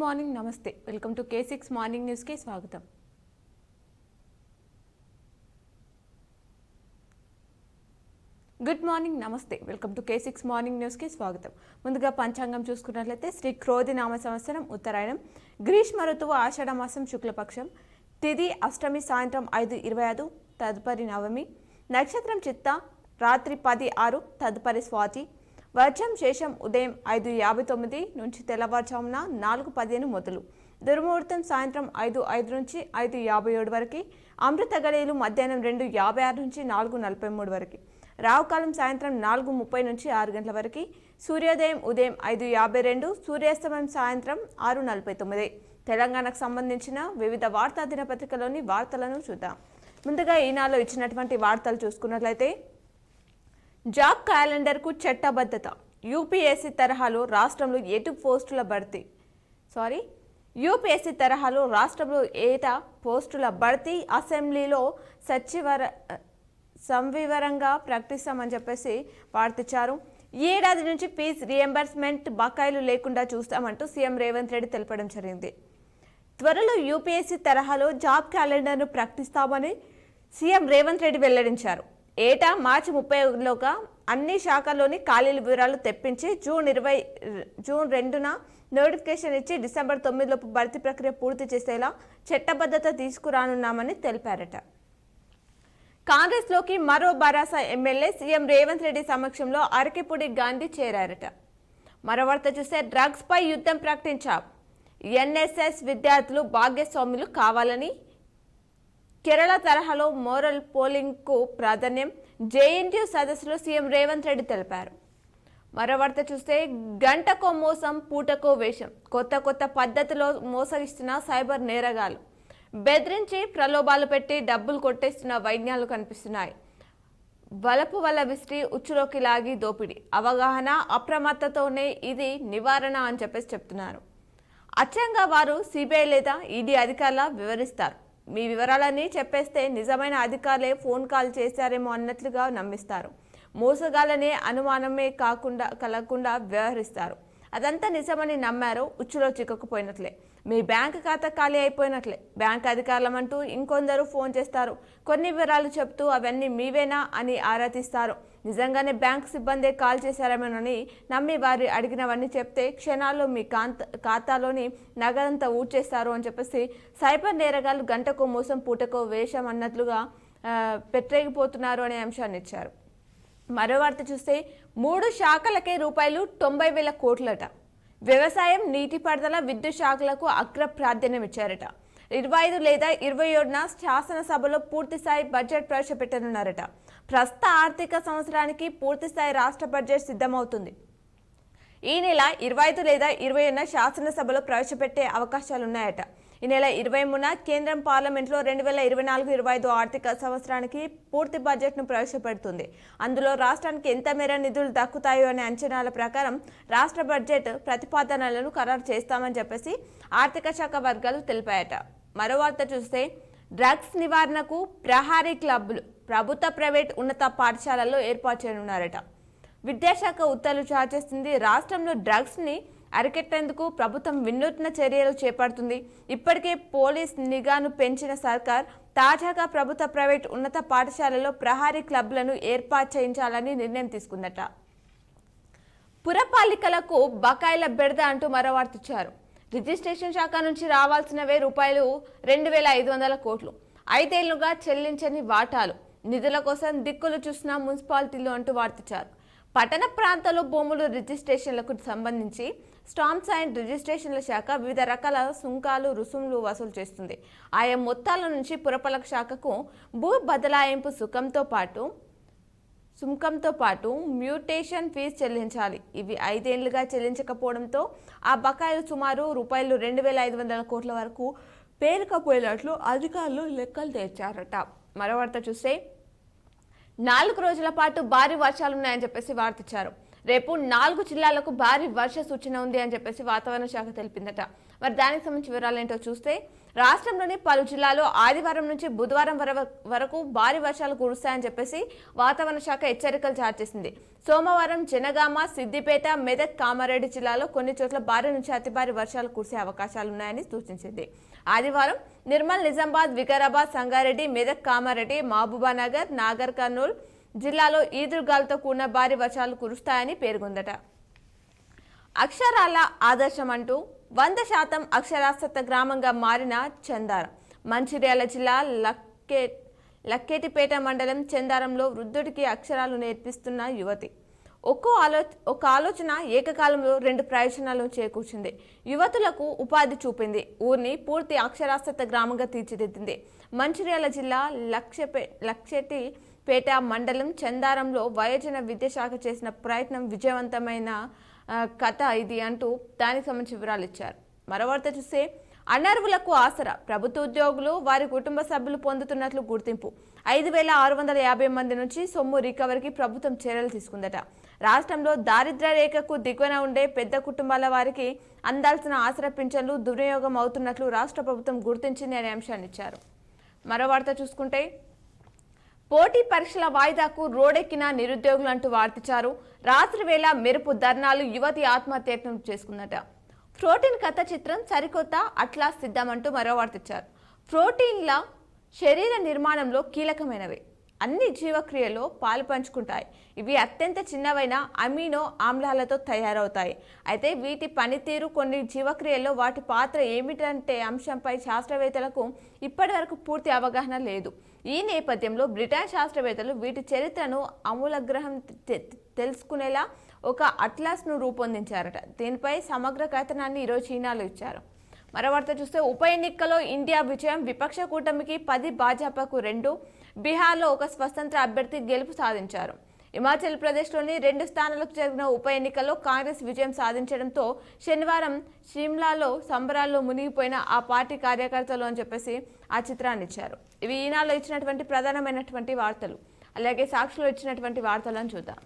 Morning నమస్తే welcome to K6 morning news కి స్వాగతం. గుడ్ మార్నింగ్ నమస్తే welcome to K6 morning news కి స్వాగతం. ముందుగా పంచాంగం చూసుకున్నట్లయితే శ్రీ క్రోధి నామ సంవత్సరం ఉత్తరాయణం గ్రీష్మ ఋతువు ఆషాఢ మాసం శుక్లపక్షం తిథి అష్టమి సాయంత్రం 5:25 తదుపరి నవమి నక్షత్రం చిత్త రాత్రి 10:06 తదుపరి స్వాతి వర్షం శేషం ఉదయం 5:59 నుంచి తెల్లవారుజామున 4:15 మొదలు దుర్ముహూర్తం సాయంత్రం 5:05 నుంచి 5:57 వరకు అమృత గడియలు మధ్యాహ్నం 2:56 నుంచి 4:43 వరకు రావుకాలం సాయంత్రం 4:30 నుంచి 6 గంటల వరకు సూర్యోదయం ఉదయం 5:52 సూర్యాస్తమయం సాయంత్రం 6:49. తెలంగాణకు సంబంధించిన వివిధ వార్తా దినపత్రికలోని వార్తలను చూద్దాం. ముందుగా ఈనాడులో ఇచ్చినటువంటి వార్తలు చూసుకున్నట్లయితే జాబ్ క్యాలెండర్కు చట్టబద్ధత యూపీఎస్సీ తరహాలో రాష్ట్రంలో యూపీఎస్సీ తరహాలో రాష్ట్రంలో ఏటా పోస్టుల భర్తీ అసెంబ్లీలో సంవివరంగా ప్రకటిస్తామని చెప్పేసి వార్తిచ్చారు. ఈ ఏడాది నుంచి ఫీజు రియంబర్స్మెంట్ బకాయిలు లేకుండా చూస్తామంటూ సీఎం రేవంత్ రెడ్డి తెలపడం జరిగింది. త్వరలో యూపీఎస్సీ తరహాలో జాబ్ క్యాలెండర్ను ప్రకటిస్తామని సీఎం రేవంత్ రెడ్డి వెల్లడించారు. ఏటా మార్చి 30లోగా అన్ని శాఖల్లోని ఖాళీల వివరాలు తెప్పించి జూన్ 2న నోటిఫికేషన్ ఇచ్చి డిసెంబర్ 9లోపు భర్తీ ప్రక్రియ పూర్తి చేసేలా చట్టబద్ధత తీసుకురానున్నామని తెలిపారట. కాంగ్రెస్లోకి మరో భరాసా ఎమ్మెల్యే సీఎం రేవంత్ రెడ్డి సమక్షంలో అరకిపూడి గాంధీ చేరారట. మరో వార్త చూస్తే డ్రగ్స్ పై యుద్ధం ప్రకటించాం. ఎన్ఎస్ఎస్ విద్యార్థులు భాగస్వాములు కావాలని కేరళ తరహాలో మోరల్ పోలింగ్ కు ప్రాధాన్యం జేఎన్టీయూ సదస్సులో సీఎం రేవంత్ రెడ్డి తెలిపారు. మరో వార్త చూస్తే గంటకో మోసం పూటకో వేషం కొత్త పద్ధతిలో మోసగిస్తున్న సైబర్ నేరగాలు బెదిరించి ప్రలోభాలు పెట్టి డబ్బులు కొట్టేస్తున్న వైజ్ఞాలు కనిపిస్తున్నాయి. వలపు వల్ల విసిరి ఉచ్చులోకి లాగి దోపిడీ అవగాహన అప్రమత్తతోనే ఇది నివారణ అని చెప్పేసి చెప్తున్నారు. అచ్చంగా వారు సిబిఐ లేదా ఈడీ అధికారుల వివరిస్తారు. మీ వివరాలన్నీ చెప్పేస్తే నిజమైన అధికారులే ఫోన్ కాల్ చేశారేమో అన్నట్లుగా నమ్మిస్తారు. మోసగాలనే అనుమానమే కలగకుండా వ్యవహరిస్తారు. అదంతా నిజమని నమ్మారో ఉచ్చులో చిక్కుకుపోయినట్లే. మీ బ్యాంక్ ఖాతా ఖాళీ అయిపోయినట్లే. బ్యాంక్ అధికారులమంటూ ఇంకొందరు ఫోన్ చేస్తారు. కొన్ని వివరాలు చెప్తూ అవన్నీ మీవేనా అని ఆరా తీస్తారు. నిజంగానే బ్యాంక్ సిబ్బందే కాల్ చేశారేమోనని నమ్మి వారి అడిగినవన్నీ చెప్తే క్షణాల్లో మీ ఖాతాలోని నగదంతా ఊడ్చేస్తారు అని చెప్పేసి సైబర్ నేరగాళ్లు గంటకో మోసం పూటకో వేషం అన్నట్లుగా పెట్టేగిపోతున్నారు అనే అంశాన్ని ఇచ్చారు. మరో వార్త చూస్తే 3 శాఖలకే రూపాయలు 90,000 కోట్లట. వ్యవసాయం నీటిపారుదల విద్యుత్ శాఖలకు అగ్ర ప్రాధాన్యం ఇచ్చారట. 25 లేదా 27న శాసనసభలో పూర్తిస్థాయి బడ్జెట్ ప్రవేశపెట్టనున్నారట. ప్రస్తుత ఆర్థిక సంవత్సరానికి పూర్తిస్థాయి రాష్ట్ర బడ్జెట్ సిద్ధమవుతుంది. ఈ నెల 25 లేదా 27న శాసనసభలో ప్రవేశపెట్టే అవకాశాలున్నాయట. ఈ నెల 23న కేంద్రం పార్లమెంట్లో 2024-25 ఆర్థిక సంవత్సరానికి పూర్తి బడ్జెట్ను ప్రవేశపెడుతుంది. అందులో రాష్ట్రానికి ఎంత మేర నిధులు దక్కుతాయో అనే అంచనాల ప్రకారం రాష్ట్ర బడ్జెట్ ప్రతిపాదనలను ఖరారు చేస్తామని చెప్పేసి ఆర్థిక శాఖ వర్గాలు తెలిపాయట. మరో వార్త చూస్తే డ్రగ్స్ నివారణకు ప్రహారీ క్లబ్లు ప్రభుత్వ ప్రైవేట్ ఉన్నత పాఠశాలల్లో ఏర్పాటు చేయనున్నారట. విద్యాశాఖ ఉత్తర్వులు జారీ చేస్తుంది. రాష్ట్రంలో డ్రగ్స్ ని అరికెట్టేందుకు ప్రభుత్వం వినూత్న చర్యలు చేపడుతుంది. ఇప్పటికే పోలీస్ నిఘాను పెంచిన సర్కార్ తాజాగా ప్రభుత్వ ప్రైవేట్ ఉన్నత పాఠశాలలో ప్రహారీ క్లబ్లను ఏర్పాటు చేయించాలని నిర్ణయం తీసుకుందట. పురపాలికలకు బకాయిల బెడద అంటూ మరో వార్త ఇచ్చారు. రిజిస్ట్రేషన్ శాఖ నుంచి రావాల్సినవే రూపాయలు 2,500 కోట్లు 5 ఏళ్లుగా చెల్లించని వాటాలు నిధుల కోసం దిక్కులు చూసిన మున్సిపాలిటీలు అంటూ వార్తిచ్చారు. పట్టణ ప్రాంతాల్లో భూములు రిజిస్ట్రేషన్లకు సంబంధించి స్టాంప్స్ అండ్ రిజిస్ట్రేషన్ల శాఖ వివిధ రకాల సుంకాలు రుసుములు వసూలు చేస్తుంది. ఆయా మొత్తాల నుంచి పురపాలక శాఖకు భూ బదలాయింపు సుంకంతో పాటు మ్యూటేషన్ ఫీజు చెల్లించాలి. ఇవి 5 ఏళ్లుగా చెల్లించకపోవడంతో ఆ బకాయిలు సుమారు రూపాయలు 2,500 కోట్ల వరకు పేరుకపోయినట్లు అధికారులు లెక్కలు తెచ్చారట. మరో వార్త చూస్తే 4 రోజుల పాటు భారీ వర్షాలున్నాయని చెప్పేసి వార్తిచ్చారు. రేపు 4 జిల్లాలకు భారీ వర్ష సూచన ఉంది అని చెప్పేసి వాతావరణ శాఖ తెలిపిందట. మరి దానికి సంబంధించి వివరాలు ఏంటో చూస్తే రాష్ట్రంలోని పలు జిల్లాల్లో ఆదివారం నుంచి బుధవారం వరకు భారీ వర్షాలు కురుస్తాయని చెప్పేసి వాతావరణ శాఖ హెచ్చరికలు జారీ చేసింది. సోమవారం జనగామ, సిద్దిపేట, మెదక్, కామారెడ్డి జిల్లాలో కొన్ని చోట్ల భారీ నుంచి అతి భారీ వర్షాలు కురిసే అవకాశాలున్నాయని సూచించింది. ఆదివారం నిర్మల్, నిజామాబాద్, వికారాబాద్, సంగారెడ్డి, మెదక్, కామారెడ్డి, మహబూబానగర్, నాగర్ కర్నూల్ జిల్లాలో ఈదురుగాలతో కూడిన భారీ వర్షాలు కురుస్తాయని పేర్కొందట. అక్షరాల ఆదర్శం అంటూ 100% అక్షరాస్యత గ్రామంగా మారిన చందారం. మంచిర్యాల జిల్లా లక్కేటిపేట మండలం చందారంలో వృద్ధుడికి అక్షరాలు నేర్పిస్తున్న యువతి. ఒక ఆలోచన ఏకకాలంలో 2 ప్రయోజనాలను చేకూర్చింది. యువతులకు ఉపాధి చూపింది, ఊరిని పూర్తి అక్షరాస్యత గ్రామంగా తీర్చిదిద్దింది. మంచిర్యాల జిల్లా లక్కేటిపేట మండలం చందారంలో వయోజన విద్యాశాఖ చేసిన ప్రయత్నం విజయవంతమైన కథ ఇది అంటూ దానికి సంబంధించి వివరాలు ఇచ్చారు. మరో వార్త చూస్తే అనర్వులకు ఆసరా. ప్రభుత్వ ఉద్యోగులు వారి కుటుంబ సభ్యులు పొందుతున్నట్లు గుర్తింపు. 5,650 మంది నుంచి సొమ్ము రికవరీకి ప్రభుత్వం చర్యలు తీసుకుందట. రాష్ట్రంలో దారిద్ర్య రేఖకు దిగువన ఉండే పెద్ద కుటుంబాల వారికి అందాల్సిన ఆసరా పింఛన్లు దుర్వినియోగం అవుతున్నట్లు రాష్ట్ర ప్రభుత్వం గుర్తించింది అనే అంశాన్ని ఇచ్చారు. మరో వార్త చూసుకుంటే పోటీ పరీక్షల వాయిదాకు రోడెక్కిన నిరుద్యోగులు అంటూ వార్తించారు. రాత్రి వేళ మెరుపు ధర్నాలు, యువతి ఆత్మహత్యను చేసుకుందట. ప్రోటీన్ కథ చిత్రం సరికొత్త అట్లా సిద్ధమంటూ మరో వార్తించారు. ప్రోటీన్ల శరీర నిర్మాణంలో కీలకమైనవి, అన్ని జీవక్రియలో పాలు పంచుకుంటాయి. ఇవి అత్యంత చిన్నవైన అమినో ఆమ్లాలతో తయారవుతాయి. అయితే వీటి పనితీరు, కొన్ని జీవక్రియల్లో వాటి పాత్ర ఏమిటంటే అంశంపై శాస్త్రవేత్తలకు ఇప్పటి వరకు పూర్తి అవగాహన లేదు. ఈ నేపథ్యంలో బ్రిటన్ శాస్త్రవేత్తలు వీటి చరిత్రను అమూలగ్రహం తెలుసుకునేలా ఒక అట్లాస్ను రూపొందించారట. దీనిపై సమగ్ర కథనాన్ని ఈరోజు చైనాలో ఇచ్చారు. మరో వార్త చూస్తే ఉప ఎన్నికల్లో ఇండియా విజయం. విపక్ష కూటమికి 10, భాజపాకు 2. బీహార్లో ఒక స్వతంత్ర అభ్యర్థి గెలుపు సాధించారు. హిమాచల్ ప్రదేశ్లోని 2 స్థానాలకు జరిగిన ఉప ఎన్నికల్లో కాంగ్రెస్ విజయం సాధించడంతో శనివారం షిమ్లాలో సంబరాల్లో మునిగిపోయిన ఆ పార్టీ కార్యకర్తలు అని చెప్పేసి ఆ చిత్రాన్ని ఇచ్చారు. ఇవి ఈనాడులో ఇచ్చినటువంటి ప్రధానమైనటువంటి వార్తలు. అలాగే సాక్షిలో ఇచ్చినటువంటి వార్తలను చూద్దాం.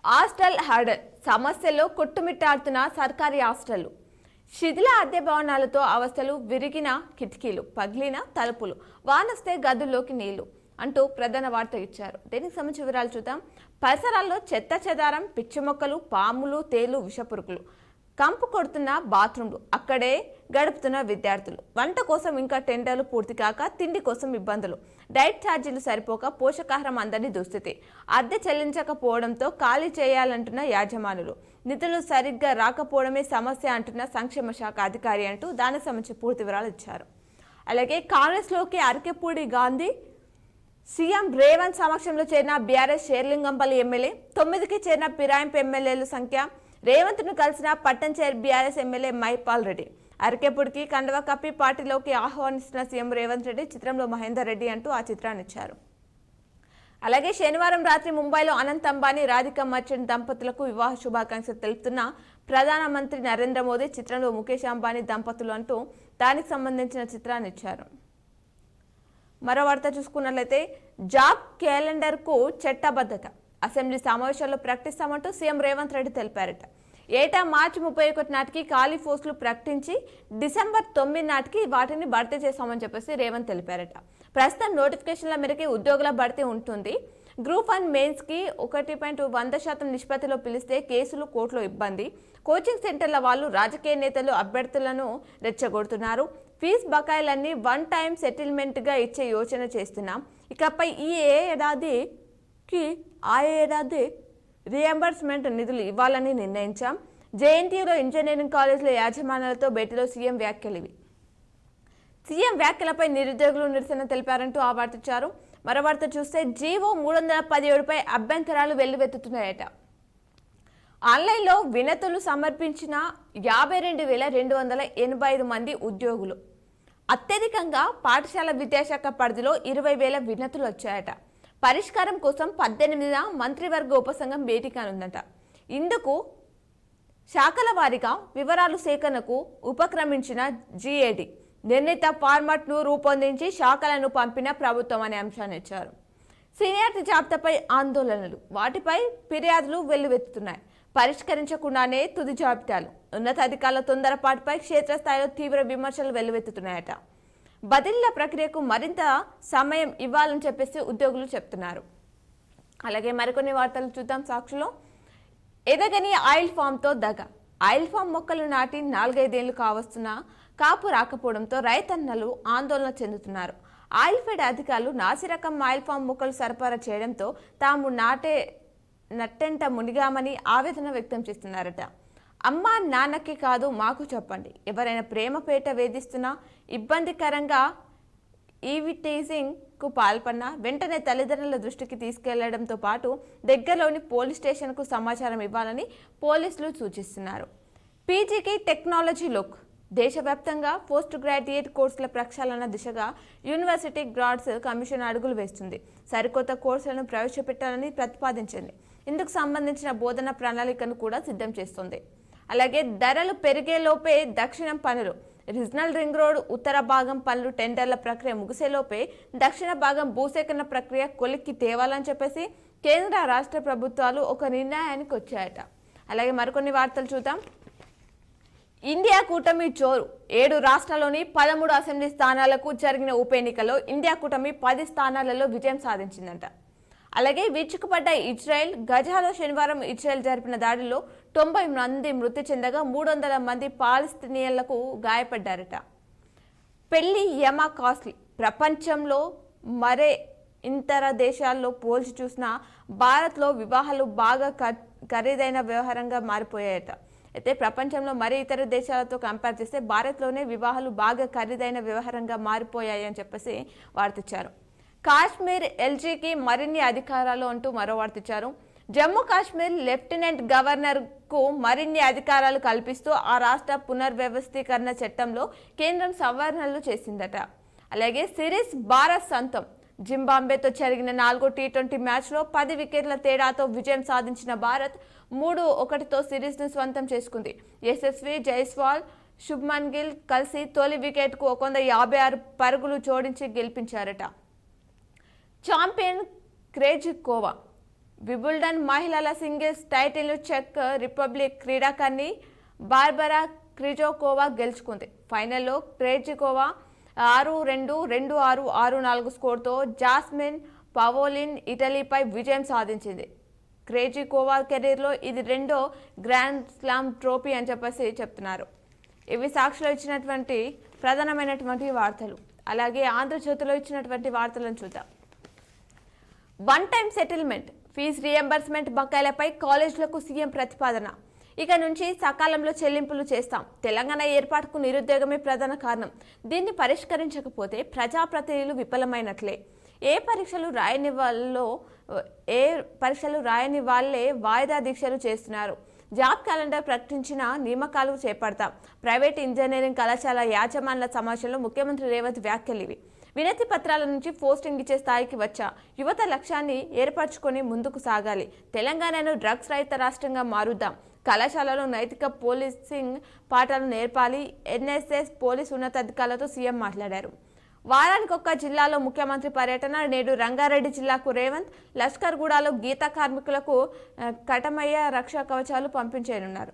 హాస్టల్ హర్డల్ సమస్యల్లో కొట్టుమిట్టాడుతున్న సర్కారీ హాస్టళ్లు. శిథిల అద్దె భవనాలతో అవస్థలు, విరిగిన కిటికీలు, పగిలిన తలుపులు, వానొస్తే గదుల్లోకి నీళ్లు అంటూ ప్రధాన వార్త ఇచ్చారు. దీనికి సంబంధించిన వివరాలు చూద్దాం. పరిసరాల్లో చెత్త చెదారం, పిచ్చి మొక్కలు, పాములు, తేళ్లు, విషపురుగులు, కంపు కొడుతున్న బాత్రూంలు, అక్కడే గడుపుతున్న విద్యార్థులు, వంట కోసం ఇంకా టెండర్లు పూర్తి కాక తిండి కోసం ఇబ్బందులు, డైట్ ఛార్జీలు సరిపోక పోషకాహారం అందని దుస్థితి, అద్దె చెల్లించకపోవడంతో ఖాళీ చేయాలంటున్న యాజమానులు, నిధులు సరిగ్గా రాకపోవడమే సమస్య అంటున్న సంక్షేమ శాఖ అధికారి అంటూ దానికి సంబంధించి పూర్తి వివరాలు ఇచ్చారు. అలాగే కాంగ్రెస్లోకి అరకెపూడి గాంధీ. సీఎం రేవంత్ సమక్షంలో చేరిన బీఆర్ఎస్ షేర్లింగంపల్లి ఎమ్మెల్యే, 9కి చేరిన ఫిరాయింపు ఎమ్మెల్యేల సంఖ్య. రేవంత్ను కలిసిన పట్టంచేరు బీఆర్ఎస్ ఎమ్మెల్యే మైపాల్ రెడ్డి. అరకెపుడికి కండవ కప్పి పార్టీలోకి ఆహ్వానిస్తున్న సీఎం రేవంత్ రెడ్డి. చిత్రంలో మహేందర్ రెడ్డి అంటూ ఆ చిత్రాన్ని ఇచ్చారు. అలాగే శనివారం రాత్రి ముంబైలో అనంత్ అంబానీ, రాధికా మర్చెంట్ దంపతులకు వివాహ శుభాకాంక్షలు తెలుపుతున్న ప్రధానమంత్రి నరేంద్ర మోదీ. చిత్రంలో ముఖేష్ అంబానీ దంపతులు అంటూ దానికి సంబంధించిన చిత్రాన్ని ఇచ్చారు. మరో వార్త చూసుకున్నట్లయితే జాబ్ క్యాలెండర్కు చట్టబద్ధత. అసెంబ్లీ సమావేశాల్లో ప్రకటిస్తామంటూ సీఎం రేవంత్ రెడ్డి తెలిపారట. ఏటా మార్చి 31 నాటికి ఖాళీ పోస్టులు ప్రకటించి డిసెంబర్ 9 నాటికి వాటిని భర్తీ చేస్తామని చెప్పేసి రేవంత్ తెలిపారట. ప్రస్తుతం నోటిఫికేషన్ల మేరకే ఉద్యోగుల భర్తీ ఉంటుంది. గ్రూప్ 1 మెయిన్స్ కి 1.100% నిష్పత్తిలో పిలిస్తే కేసులు, కోర్టులో ఇబ్బంది. కోచింగ్ సెంటర్ల వాళ్ళు, రాజకీయ నేతలు అభ్యర్థులను రెచ్చగొడుతున్నారు. ఫీజు బకాయిలన్నీ 1 టైం సెటిల్మెంట్ గా ఇచ్చే యోచన చేస్తున్నాం. ఇకపై ఈ ఏడాదికి ఆ ఏడాది రియంబర్స్మెంట్ నిధులు ఇవ్వాలని నిర్ణయించాం. జేఎన్టీయూలో ఇంజనీరింగ్ కాలేజీల యాజమాన్యాలతో భేటీలో సీఎం వ్యాఖ్యలు. ఇవి సీఎం వ్యాఖ్యలపై నిరుద్యోగులు నిరసన తెలిపారంటూ ఆ వార్త ఇచ్చారు. మరో వార్త చూస్తే జీవో 317పై అభ్యంతరాలు వెల్లువెత్తుతున్నాయట. ఆన్లైన్లో వినతులు సమర్పించిన 52,285 మంది ఉద్యోగులు. అత్యధికంగా పాఠశాల విద్యాశాఖ పరిధిలో 20,000 వినతులు వచ్చాయట. పరిష్కారం కోసం 18న మంత్రివర్గ ఉపసంఘం భేటీ కానుందట. ఇందుకు శాఖల వారీగా వివరాలు సేకరణకు ఉపక్రమించిన జీఏడీ నిర్ణీత ఫార్మాట్ను రూపొందించి శాఖలను పంపిన ప్రభుత్వం అనే అంశాన్ని ఇచ్చారు. సీనియారిటీ జాబితాపై ఆందోళనలు, వాటిపై ఫిర్యాదులు వెల్లువెత్తుతున్నాయి. పరిష్కరించకుండానే తుది జాబితాలు. ఉన్నతాధికారుల తొందరపాటుపై క్షేత్రస్థాయిలో తీవ్ర విమర్శలు వెల్లువెత్తుతున్నాయట. బదిలీల ప్రక్రియకు మరింత సమయం ఇవ్వాలని చెప్పేసి ఉద్యోగులు చెప్తున్నారు. అలాగే మరికొన్ని వార్తలు చూద్దాం. సాక్షిలో ఎదగని ఆయిల్ ఫామ్తో దగ. ఆయిల్ ఫామ్ మొక్కలు నాటి 4-5 ఏళ్లు కావస్తున్నా కాపు రాకపోవడంతో రైతన్నలు ఆందోళన చెందుతున్నారు. ఆయిల్ ఫెడ్ అధికారులు నాసిరకం ఆయిల్ ఫామ్ మొక్కలు సరఫరా చేయడంతో తాము నట్టెంట మునిగామని ఆవేదన వ్యక్తం చేస్తున్నారట. అమ్మా నాన్నకి కాదు మాకు చెప్పండి, ఎవరైనా ప్రేమపేట వేధిస్తున్నా ఇబ్బందికరంగా ఈవిటైజింగ్ కు పాల్పడినా వెంటనే తల్లిదండ్రుల దృష్టికి తీసుకెళ్లడంతో పాటు దగ్గరలోని పోలీస్ స్టేషన్కు సమాచారం ఇవ్వాలని పోలీసులు సూచిస్తున్నారు. పీజీకి టెక్నాలజీ లుక్. దేశవ్యాప్తంగా పోస్ట్ గ్రాడ్యుయేట్ కోర్సుల ప్రక్షాళన దిశగా యూనివర్సిటీ గ్రాడ్స్ కమిషన్ అడుగులు వేస్తుంది. సరికొత్త కోర్సులను ప్రవేశపెట్టాలని ప్రతిపాదించింది. ఇందుకు సంబంధించిన బోధన ప్రణాళికను కూడా సిద్ధం చేస్తుంది. అలాగే ధరలు పెరిగేలోపే దక్షిణం పనులు. రీజనల్ రింగ్ రోడ్ ఉత్తర భాగం పనులు టెండర్ల ప్రక్రియ ముగిసేలోపే దక్షిణ భాగం భూసేకరణ ప్రక్రియ కొలిక్కి తేవాలని చెప్పేసి కేంద్ర రాష్ట్ర ప్రభుత్వాలు ఒక నిర్ణయానికి వచ్చాయట. అలాగే మరికొన్ని వార్తలు చూద్దాం. ఇండియా కూటమి జోరు. 7 రాష్ట్రాల్లోని 13 అసెంబ్లీ స్థానాలకు జరిగిన ఉప ఎన్నికల్లో ఇండియా కూటమి 10 స్థానాలలో విజయం సాధించిందంట. అలాగే విరుచుకుపడ్డ ఇజ్రాయెల్. గజాలో శనివారం ఇజ్రాయెల్ జరిపిన దాడిలో 90 మంది మృతి చెందగా 300 మంది పాలస్తీనియన్లకు గాయపడ్డారట. పెళ్లి యమ కాస్ట్లీ. ప్రపంచంలో మరే ఇతర దేశాల్లో పోల్చి చూసినా భారత్లో వివాహాలు బాగా ఖరీదైన వ్యవహారంగా మారిపోయాయట. అయితే ప్రపంచంలో మరి ఇతర దేశాలతో కంపేర్ చేస్తే భారత్లోనే వివాహాలు బాగా ఖరీదైన వ్యవహారంగా మారిపోయాయి అని చెప్పేసి వార్తిచ్చారు. కాశ్మీర్ ఎల్జీకి మరిన్ని అధికారాలు అంటూ మరో వార్తిచ్చారు. జమ్మూ కాశ్మీర్ లెఫ్టినెంట్ గవర్నర్కు మరిన్ని అధికారాలు కల్పిస్తూ ఆ రాష్ట్ర పునర్వ్యవస్థీకరణ చట్టంలో కేంద్రం సవరణలు చేసిందట. అలాగే సిరీస్ భారత్ సొంతం. జింబాబ్వేతో జరిగిన 4వ టీ20 మ్యాచ్లో 10 వికెట్ల తేడాతో విజయం సాధించిన భారత్ 3-1తో సిరీస్ను స్వంతం చేసుకుంది. యశస్వి జైస్వాల్, శుభ్మన్ గిల్ కలిసి తొలి వికెట్కు 156 పరుగులు జోడించి గెలిపించారట. ఛాంపియన్ క్రేజికోవా. వింబుల్డన్ మహిళల సింగిల్స్ టైటిల్ను చెక్ రిపబ్లిక్ క్రీడాకారిణి బార్బరా క్రిజోకోవా గెలుచుకుంది. ఫైనల్లో క్రేజికోవా 6-2, 2-6, 6-4 స్కోర్తో జాస్మిన్ పవోలిన్ ఇటలీపై విజయం సాధించింది. క్రేజికోవా కెరీర్లో ఇది 2వ గ్రాండ్ స్లామ్ ట్రోఫీ అని చెప్పేసి చెప్తున్నారు. ఇవి సాక్షిలో ఇచ్చినటువంటి ప్రధానమైనటువంటి వార్తలు. అలాగే ఆంధ్రజ్యోతిలో ఇచ్చినటువంటి వార్తలను చూద్దాం. One time settlement. Fee reimbursement బకాయిలపై కాలేజీలకు సీఎం ప్రతిపాదన. ఇక నుంచి సకాలంలో చెల్లింపులు చేస్తాం. తెలంగాణ ఏర్పాటుకు నిరుద్యోగమే ప్రధాన కారణం. దీన్ని పరిష్కరించకపోతే ప్రజాప్రతినిధులు విఫలమైనట్లే. ఏ పరీక్షలు రాయని వాళ్ళే వాయిదా దీక్షలు చేస్తున్నారు. జాబ్ క్యాలెండర్ ప్రకటించిన నియామకాలు చేపడతాం. ప్రైవేట్ ఇంజనీరింగ్ కళాశాల యాజమాన్యాల సమావేశంలో ముఖ్యమంత్రి రేవంత్ వ్యాఖ్యలు ఇవి. వినతి పత్రాల నుంచి పోస్టింగ్ ఇచ్చే స్థాయికి వచ్చా. యువత లక్ష్యాన్ని ఏర్పరచుకొని ముందుకు సాగాలి. తెలంగాణను డ్రగ్స్ రహిత రాష్ట్రంగా మారుద్దాం. కళాశాలలో నైతిక పోలీసింగ్ పాఠాలు నేర్పాలి. ఎన్ఎస్ఎస్ పోలీసు ఉన్నతాధికారులతో సీఎం మాట్లాడారు. వారానికి ఒక్క జిల్లాలో ముఖ్యమంత్రి పర్యటన. నేడు రంగారెడ్డి జిల్లాకు రేవంత్. లష్కర్గూడలో గీతా కార్మికులకు కటమయ్య రక్షా కవచాలు పంపించేయనున్నారు.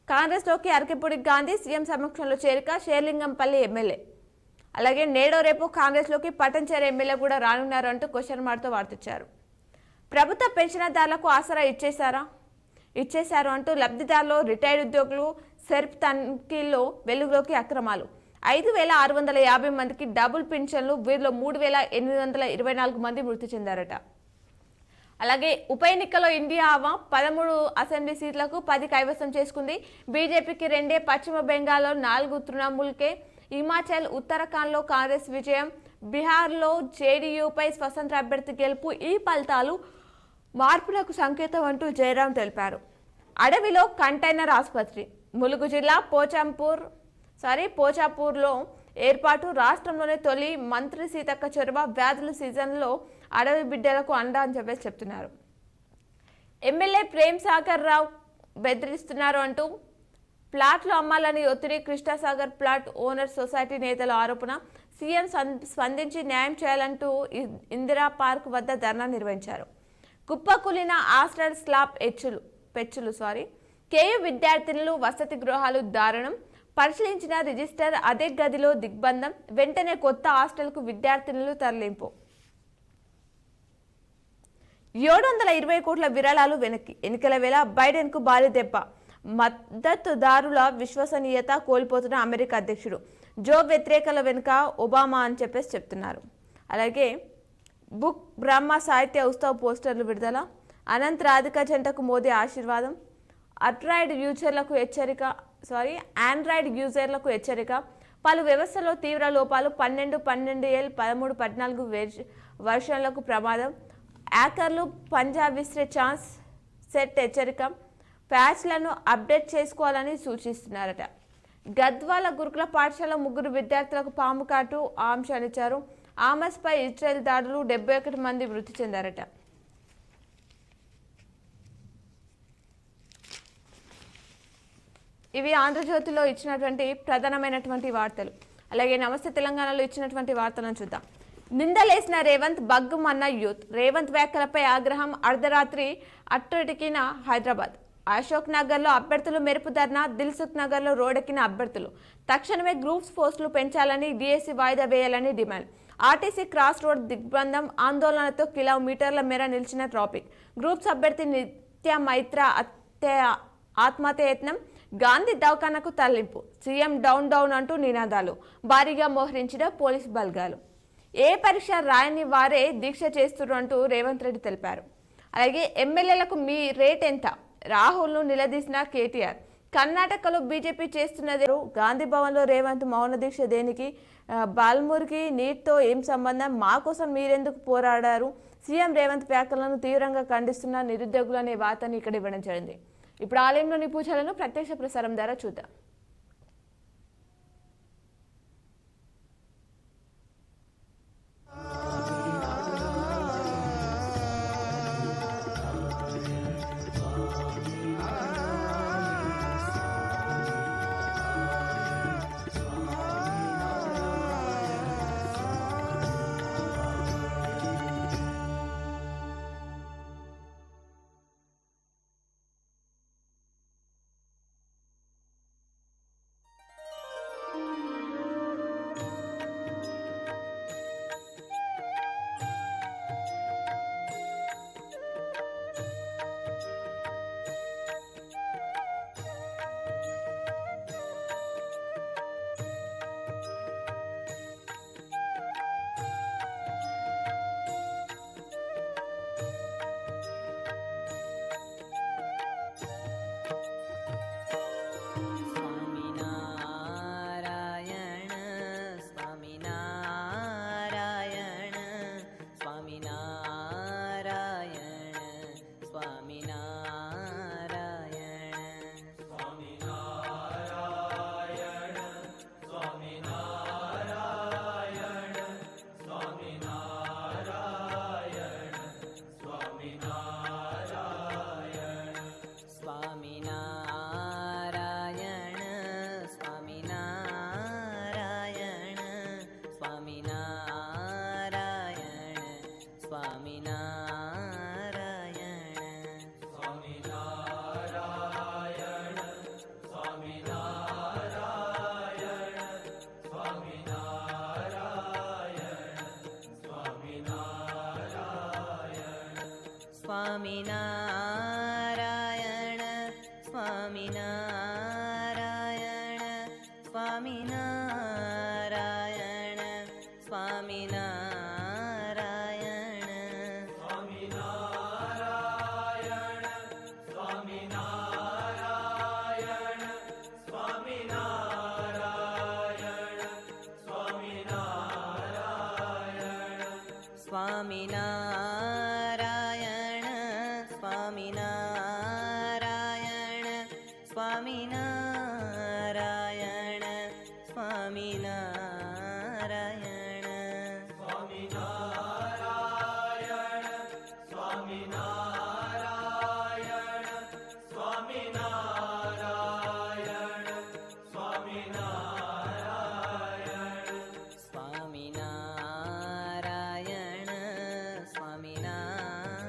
కాంగ్రెస్లోకి అరకిపూడి గాంధీ సీఎం సమక్షంలో చేరిక. షేర్లింగంపల్లి ఎమ్మెల్యే. అలాగే నేడో రేపు కాంగ్రెస్లోకి పట్టంచేరు ఎమ్మెల్యే కూడా రానున్నారు అంటూ క్వశ్చన్ మార్క్తో వార్తిచ్చారు. ప్రభుత్వ పెన్షన్దారులకు ఆసరా ఇచ్చేశారు అంటూ లబ్ధిదారులు రిటైర్డ్ ఉద్యోగులు సెర్ప్ తనిఖీల్లో వెలుగులోకి అక్రమాలు. 5,650 మందికి డబుల్ పెన్షన్లు. వీరిలో 3,824 మంది మృతి చెందారట. అలాగే ఉప ఎన్నికల్లో ఇండియా 13 అసెంబ్లీ సీట్లకు 10 కైవసం చేసుకుంది. బీజేపీకి 2, పశ్చిమ బెంగాల్లో 4, తృణమూల్కే, హిమాచల్, ఉత్తరాఖండ్లో కాంగ్రెస్ విజయం. బీహార్లో జేడీయూపై స్వతంత్ర అభ్యర్థి గెలుపు. ఈ ఫలితాలు మార్పులకు సంకేతం అంటూ జయరాం తెలిపారు. అడవిలో కంటైనర్ ఆసుపత్రి. ములుగు జిల్లా పోచాపూర్లో ఏర్పాటు. రాష్ట్రంలోనే తొలి మంత్రి సీతక్క చొరవ. వ్యాధుల సీజన్లో అడవి బిడ్డలకు అండా అని చెప్పేసి చెప్తున్నారు. ఎమ్మెల్యే ప్రేమ్ సాగర్ రావు బెదిరిస్తున్నారు అంటూ ప్లాట్లు అమ్మాలని ఒత్తిడి. కృష్ణాసాగర్ ప్లాట్ ఓనర్ సొసైటీ నేతల ఆరోపణ. సీఎం స్పందించి న్యాయం చేయాలంటూ ఇందిరా పార్క్ వద్ద ధర్నా నిర్వహించారు. కుప్పకూలిన హాస్టల్ స్లాబ్ పెచ్చులు. కేయు విద్యార్థినులు వసతి గృహాలు దారుణం, పరిశీలించిన రిజిస్టర్, అదే గదిలో దిగ్బంధం, వెంటనే కొత్త హాస్టల్కు విద్యార్థినులు తరలింపు. 720 కోట్ల విరాళాలు వెనక్కి, ఎన్నికల వేళ బైడెన్కు భారీ దెబ్బ, మద్దతుదారుల విశ్వసనీయత కోల్పోతున్న అమెరికా అధ్యక్షుడు. జో వ్యతిరేకల వెనుక ఒబామా అని చెప్తున్నారు. అలాగే బుక్ బ్రహ్మ సాహిత్య ఉత్సవ్ పోస్టర్లు విడుదల, అనంత్ రాధిక జంటకు మోదీ ఆశీర్వాదం, ఆండ్రాయిడ్ యూజర్లకు హెచ్చరిక, పలు వ్యవస్థలో తీవ్ర లోపాలు, 12, 12L, 13, 14 వర్షన్లకు ప్రమాదం, హ్యాకర్లు పంజాబ్ విసిరే ఛాన్స్, సెట్ హెచ్చరిక, ప్యాచ్లను అప్డేట్ చేసుకోవాలని సూచిస్తున్నారట. గద్వాల గురుకుల పాఠశాల 3 విద్యార్థులకు పాము కాటు ఆంశాన్నిచ్చారు. ఆమస్పై ఇజ్రాయెల్ దాడులు, 71 మంది మృతి చెందారట. ఇవి ఆంధ్రజ్యోతిలో ఇచ్చినటువంటి ప్రధానమైనటువంటి వార్తలు. అలాగే నమస్తే తెలంగాణలో ఇచ్చినటువంటి వార్తలను చూద్దాం. నిందలేసిన రేవంత్, బగ్గుమన్న యూత్. రేవంత్ వ్యాఖ్యలపై ఆగ్రహం, అర్ధరాత్రి అట్టడికిన హైదరాబాద్. అశోక్ నగర్లో అభ్యర్థులు మెరుపు ధర్నా, దిల్సుఖ్ నగర్లో రోడ్డెక్కిన అభ్యర్థులు. తక్షణమే గ్రూప్స్ పోస్టులు పెంచాలని, డిఎస్సి వాయిదా వేయాలని డిమాండ్. ఆర్టీసీ క్రాస్ రోడ్ దిగ్బంధం, ఆందోళనతో కిలోమీటర్ల మేర నిలిచిన ట్రాఫిక్. గ్రూప్స్ అభ్యర్థి నిత్య మైత్ర ఆత్మహత్యయత్నం, గాంధీ దవాఖానకు తరలింపు. సీఎం డౌన్ డౌన్ అంటూ నినాదాలు, భారీగా మోహరించిన పోలీసు బలగాలు. ఏ పరీక్ష రాయని వారే దీక్ష చేస్తున్నట్టు రేవంత్ రెడ్డి తెలిపారు. అలాగే ఎమ్మెల్యేలకు మీ రేట్ ఎంత? రాహుల్ను నిలదీసిన కేటీఆర్. కర్ణాటకలో బీజేపీ చేస్తున్నది. గాంధీ భవన్లో రేవంత్ మౌన దీక్ష దేనికి? బాల్మూర్కి నీట్తో ఏం సంబంధం? మా కోసం మీరెందుకు పోరాడారు? సీఎం రేవంత్ వ్యాఖ్యలను తీవ్రంగా ఖండిస్తున్న నిరుద్యోగులు అనే వార్తని ఇక్కడ ఇవ్వడం జరిగింది. ఇప్పుడు ఆలయంలోని పూజలను ప్రత్యక్ష ప్రసారం ద్వారా చూద్దాం. స్వామినారాయణ స్వామినారాయణ స్వామినారాయణ స్వామినారాయణ స్వామినారాయణ స్వామినారాయణ స్వామినారాయణ స్వామినారాయణ స్వామినారాయణ స్వామినారాయణ స్వామినారాయణ స్వామినారాయణ స్వామినారాయణ స్వామినారాయణ స్వామినారాయణ స్వామినారాయణ స్వామినారాయణ స్వామినారాయణ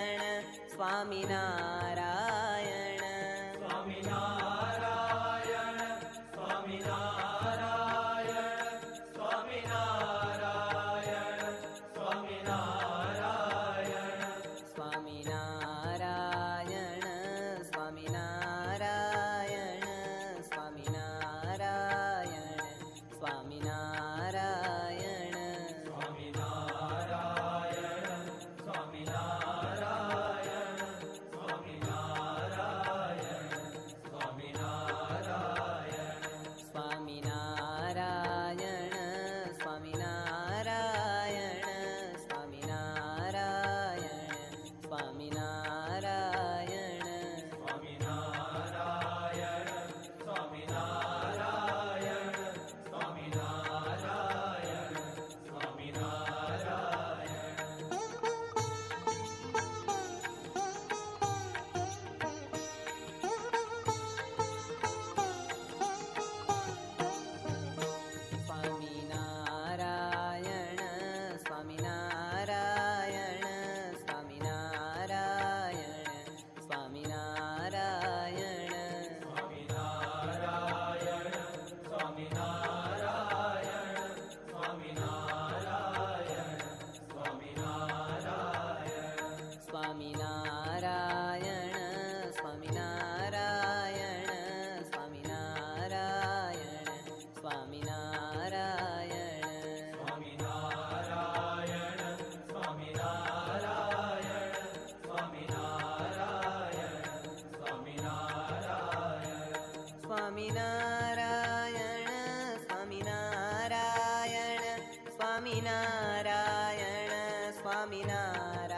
स्वामिनारायण स्वामिनारायण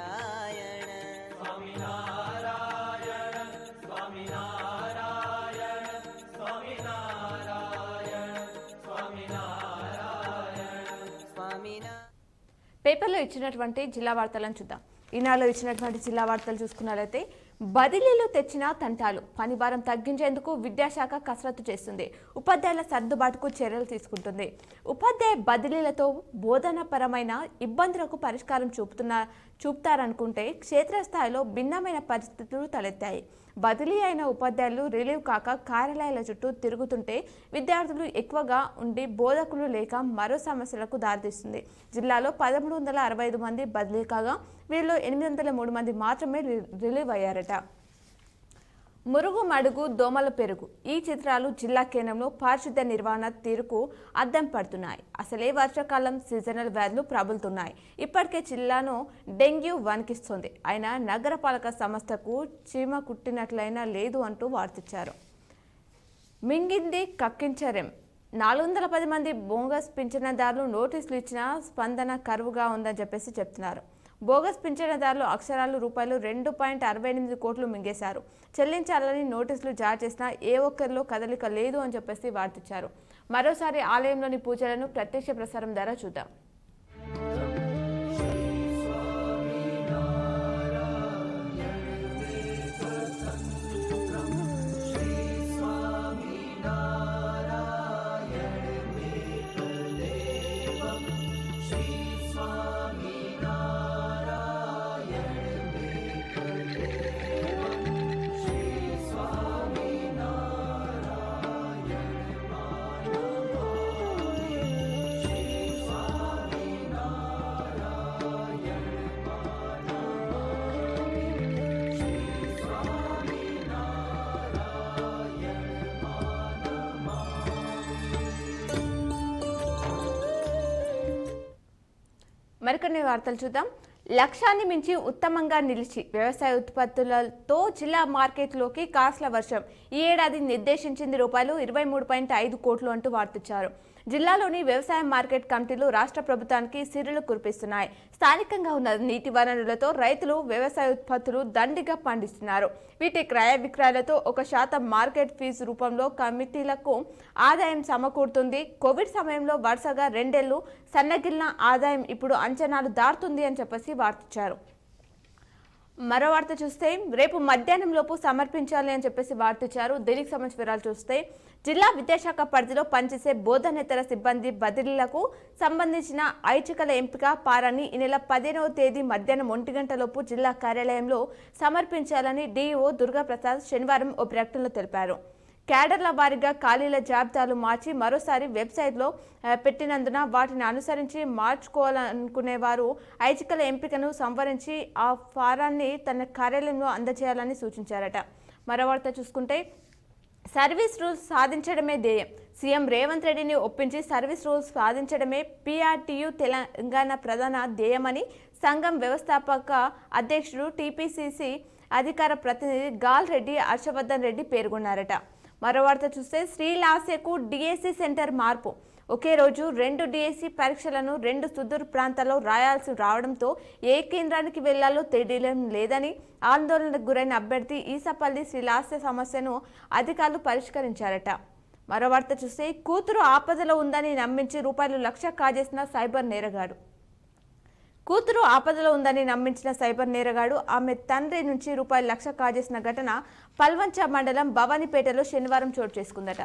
स्वामिनारायण स्वामिनारायण स्वामिनारायण स्वामिनारायण स्वामिना పేపర్లో ఇచ్చినటువంటి జిల్లా వార్తలను చూద్దాం. ఈనాడులో ఇచ్చినటువంటి జిల్లా వార్తలు చూసుకున్నట్లయితే బదిలీలు తెచ్చిన తంటాలు, పని భారం తగ్గించేందుకు విద్యాశాఖ కసరత్తు చేస్తుంది. ఉపాధ్యాయుల సర్దుబాటుకు చర్యలు తీసుకుంటుంది. ఉపాధ్యాయ బదిలీలతో బోధనపరమైన ఇబ్బందులకు పరిష్కారం చూపుతారనుకుంటే క్షేత్రస్థాయిలో భిన్నమైన పరిస్థితులు తలెత్తాయి. బదిలీ అయిన ఉపాధ్యాయులు రిలీవ్ కాక కార్యాలయాల చుట్టూ తిరుగుతుంటే విద్యార్థులు ఎక్కువగా ఉండి బోధకులు లేక మరో సమస్యలకు దారితీస్తుంది. జిల్లాలో 1365 మంది బదిలీ కాగా వీరిలో 803 మంది మాత్రమే రిలీవ్ అయ్యారట. మురుగు మడుగు దోమల పెరుగు ఈ చిత్రాలు జిల్లా కేంద్రంలో పారిశుద్ధ్య నిర్వహణ తీరుకు అద్దం పడుతున్నాయి. అసలే వర్షాకాలం సీజనల్ వ్యాధులు ప్రబలుతున్నాయి. ఇప్పటికే జిల్లాను డెంగ్యూ వణికిస్తోంది. అయినా నగరపాలక సంస్థకు చీమ కుట్టినట్లయినా లేదు అంటూ వార్తిచ్చారు. మింగింది కక్కించరేం 410 మంది బోగస్ పింఛనదారులు నోటీసులు ఇచ్చినా స్పందన కరువుగా ఉందని చెప్పేసి చెప్తున్నారు. బోగస్ పింఛనదారులు అక్షరాలు రూపాయలు 2.68 కోట్లు మింగేశారు. చెల్లించాలని నోటీసులు జారీ చేసినా ఏ ఒక్కరిలో కదలిక లేదు అని చెప్పేసి వార్తిచ్చారు. మరోసారి ఆలయంలోని పూజలను ప్రత్యక్ష ప్రసారం ద్వారా చూద్దాం. మరికొన్ని వార్తలు చూద్దాం. లక్ష్యాన్ని మించి ఉత్తమంగా నిలిచి వ్యవసాయ ఉత్పత్తులతో జిల్లా మార్కెట్లోకి కాస్ల వర్షం. ఈ ఏడాది నిర్దేశించింది రూపాయలు 23.5 కోట్లు అంటూ వార్తిచ్చారు. జిల్లాలోని వ్యవసాయ మార్కెట్ కమిటీలు రాష్ట్ర ప్రభుత్వానికి సిరులు కురిపిస్తున్నాయి. స్థానికంగా ఉన్న నీటి వనరులతో రైతులు వ్యవసాయ ఉత్పత్తులు దండిగా పండిస్తున్నారు. వీటి క్రయ విక్రయాలతో 1% మార్కెట్ ఫీజు రూపంలో కమిటీలకు ఆదాయం సమకూరుతుంది. కోవిడ్ సమయంలో వరుసగా 2 ఏళ్లు సన్నగిల్లిన ఆదాయం ఇప్పుడు అంచనాలు దాటుతుంది అని చెప్పేసి వార్తిచ్చారు. మరో వార్త చూస్తే రేపు మధ్యాహ్నం లోపు సమర్పించాలి అని చెప్పేసి వార్తిచ్చారు. దీనికి సంబంధించిన వివరాలు చూస్తే జిల్లా విద్యాశాఖ పరిధిలో పనిచేసే బోధనేతర సిబ్బంది బదిలీలకు సంబంధించిన ఐచ్ఛికల ఎంపిక పారాన్ని ఈ నెల 15వ తేదీ మధ్యాహ్నం 1 గంటలోపు జిల్లా కార్యాలయంలో సమర్పించాలని డీఈఓ దుర్గాప్రసాద్ శనివారం ఓ ప్రకటనలో తెలిపారు. క్యాడర్ల వారీగా ఖాళీల జాబితాలు మార్చి మరోసారి వెబ్సైట్లో పెట్టినందున వాటిని అనుసరించి మార్చుకోవాలనుకునేవారు ఐచ్ఛికల ఎంపికను సంవరించి ఆ ఫారాన్ని తన కార్యాలయంలో అందజేయాలని సూచించారట. మరో వార్త చూసుకుంటే సర్వీస్ రూల్స్ సాధించడమే ధ్యేయం. సీఎం రేవంత్ రెడ్డిని ఒప్పించి సర్వీస్ రూల్స్ సాధించడమే పీఆర్టీయూ తెలంగాణ ప్రధాన ధ్యేయమని సంఘం వ్యవస్థాపక అధ్యక్షుడు టీపీసీసీ అధికార ప్రతినిధి గాల్ రెడ్డి హర్షవర్ధన్ రెడ్డి పేర్కొన్నారట. మరో వార్త చూస్తే శ్రీలాసేకు డిఎస్సి సెంటర్ మార్పు. ఒకే రోజు 2 డిఎస్సి పరీక్షలను 2 సుదూర ప్రాంతాల్లో రాయాల్సి రావడంతో ఏ కేంద్రానికి వెళ్లాలో తెలియడం లేదని ఆందోళనకు గురైన అభ్యర్థి ఈసపల్లి శ్రీలాస్య సమస్యను అధికారులు పరిష్కరించారట. మరో వార్త చూస్తే కూతురు ఆపదలో ఉందని నమ్మించి ₹1,00,000 కాజేసిన సైబర్ నేరగాడు. కూతురు ఆపదలో ఉందని నమ్మించిన సైబర్ నేరగాడు ఆమె తండ్రి నుంచి ₹1,00,000 కాజేసిన ఘటన పల్వంచ మండలం భవానీపేటలో శనివారం చోటు చేసుకుందట.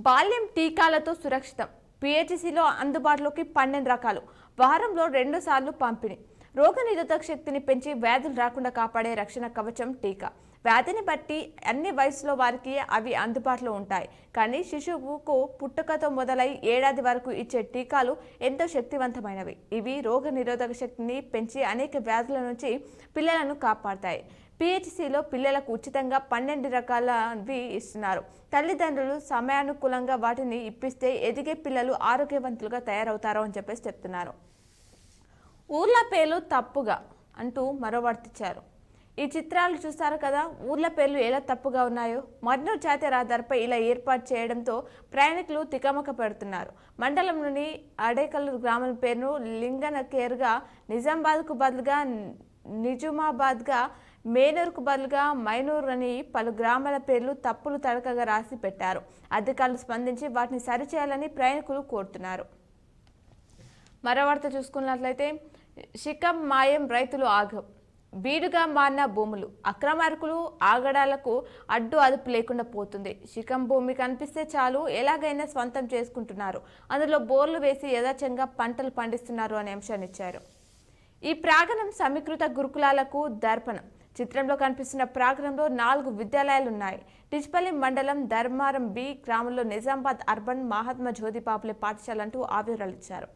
బాల్యం టీకాలతో సురక్షితం. పిహెచ్సిలో అందుబాటులోకి 12 రకాలు. వారంలో 2 సార్లు పంపిణీ. రోగనిరోధక శక్తిని పెంచి వ్యాధులు రాకుండా కాపాడే రక్షణ కవచం టీకా. వ్యాధిని బట్టి అన్ని వయసులో వారికి అవి అందుబాటులో ఉంటాయి. కానీ శిశువుకు పుట్టుకతో మొదలై ఏడాది వరకు ఇచ్చే టీకాలు ఎంతో శక్తివంతమైనవి. ఇవి రోగనిరోధక శక్తిని పెంచి అనేక వ్యాధుల నుంచి పిల్లలను కాపాడతాయి. పిహెచ్సిలో పిల్లలకు ఉచితంగా 12 రకాలవి ఇస్తున్నారు. తల్లిదండ్రులు సమయానుకూలంగా వాటిని ఇప్పిస్తే ఎదిగే పిల్లలు ఆరోగ్యవంతులుగా తయారవుతారు అని చెప్పేసి చెప్తున్నారు. ఊర్ల పేర్లు తప్పుగా అంటూ మరో వార్తిచ్చారు. ఈ చిత్రాలు చూస్తారు కదా, ఊర్ల పేర్లు ఎలా తప్పుగా ఉన్నాయో. మర్నూర్ జాతీయ రహదారిపై ఇలా ఏర్పాటు చేయడంతో ప్రయాణికులు తికమక పెడుతున్నారు. మండలంలోని అడేకల్లు గ్రామం పేరును లింగనకేర్గా, నిజామాబాద్కు బదులుగా నిజామాబాద్గా, మేనూరుకు బదులుగా మైనూర్ అని పలు గ్రామాల పేర్లు తప్పులు తడకగా రాసి పెట్టారు. అధికారులు స్పందించి వాటిని సరిచేయాలని ప్రయాణికులు కోరుతున్నారు. మరో వార్త చూసుకున్నట్లయితే శిఖం మాయం, రైతులు ఆగం. బీడుగా మారిన భూములు, అక్రమార్కులు ఆగడాలకు అడ్డు అదుపు లేకుండా పోతుంది. శిఖం భూమి కనిపిస్తే చాలు ఎలాగైనా స్వంతం చేసుకుంటున్నారు. అందులో బోర్లు వేసి యథాచంగా పంటలు పండిస్తున్నారు అనే అంశాన్ని ఇచ్చారు. ఈ ప్రాంగణం సమీకృత గురుకులాలకు దర్పణం. చిత్రంలో కనిపిస్తున్న ప్రాంగణంలో 4 విద్యాలయాలున్నాయి. టిచ్పల్లి మండలం ధర్మారం బి గ్రామంలో నిజామాబాద్ అర్బన్ మహాత్మా జ్యోతిబాపులే పాఠశాల అంటూ ఆవిర్భావాలు ఇచ్చారు.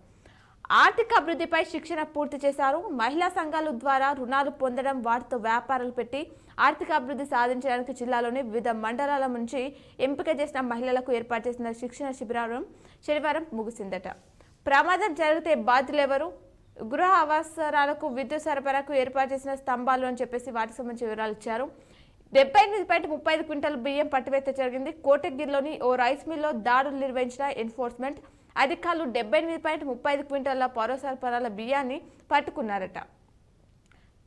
ఆర్థిక అభివృద్ధిపై శిక్షణ పూర్తి చేశారు. మహిళా సంఘాల ద్వారా రుణాలు పొందడం, వాటితో వ్యాపారాలు పెట్టి ఆర్థిక అభివృద్ధి సాధించడానికి జిల్లాలోని వివిధ మండలాల నుంచి ఎంపిక చేసిన మహిళలకు ఏర్పాటు చేసిన శిక్షణ శిబిరం శనివారం ముగిసిందట. ప్రమాదం జరిగితే బాధ్యులెవరు? గృహ అవసరాలకు విద్యుత్ సరఫరాకు ఏర్పాటు చేసిన స్తంభాలు అని చెప్పేసి వాటికి సంబంధించి వివరాలు ఇచ్చారు. 78.35 క్వింటాల బియ్యం పట్టువేత జరిగింది. కోటగిరిలోని ఓ రైస్ మిల్లో దాడులు నిర్వహించిన ఎన్ఫోర్స్మెంట్ అధికారులు 78.35 క్వింటాల పౌర సరఫరాల బియ్యాన్ని పట్టుకున్నారట.